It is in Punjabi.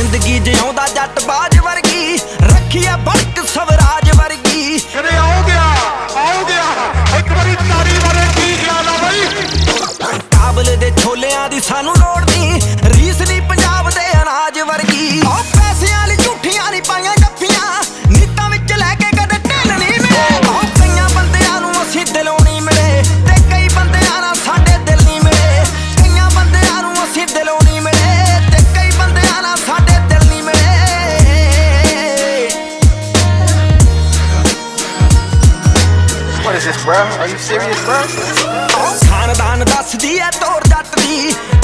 ਜ਼ਿੰਦਗੀ ਜਿਉਂਦਾ ਜੱਟ ਬਾਜ ਵਰਗੀ, ਰੱਖੀ ਆ ਬੜਕ ਸਵਰਾਜ ਵਰਗੀ। ਕਿਹੜੇ ਆਉ ਗਿਆ ਇੱਕ ਵਾਰੀ ਤਾਰੀ ਬਾਰੇ ਕੀ ਖਿਆਲ ਆ ਬਈ? ਕਾਬਲ ਦੇ ਛੋਲਿਆਂ ਦੀ ਸਾਨੂੰ ਲੋੜ ਨਹੀਂ, ਰੀਸ ਨਹੀਂ ਪੰਜਾਬ ਦੇ ਅਨਾਜ ਵਰਗੀ। ਉਹ ਪੈਸਿਆਂ ਵਾਲੀ ਝੂਠੀਆਂ ਨਹੀਂ ਪਾਈਆਂ ਜੱਫੀਆਂ, ਨੀਤਾਂ ਵਿੱਚ ਲੈ ਕੇ ਕਦੇ ਢਿੱਲ ਨਹੀਂ ਮਿਲੇ। ਉਹ ਕਈਆਂ ਬੰਦਿਆਂ ਨੂੰ ਅਸੀਂ ਦਿਲੋਂ ਨਹੀਂ ਮਿਲੇ, ਤੇ ਕਈ ਬੰਦਿਆਂ ਨਾਲ ਸਾਡੇ ਦਿਲ ਨਹੀਂ ਮਿਲੇ। ਕਈਆਂ ਬੰਦਿਆਂ ਨੂੰ ਅਸੀਂ ਦਿਲੋਂ ਨਹੀਂ ਮਿਲੇ, ਤੇ ਕਈ ਬੰਦਿਆਂ ਨਾਲ ਸਾਡੇ ਦਿਲ ਨਹੀਂ ਮਿਲੇ। What is this, bro? Are you serious, bro? ਖਾਨਦਾਨ ਦੱਸਦੀ ਐ ਤੋਰ ਜੱਟ ਦੀ,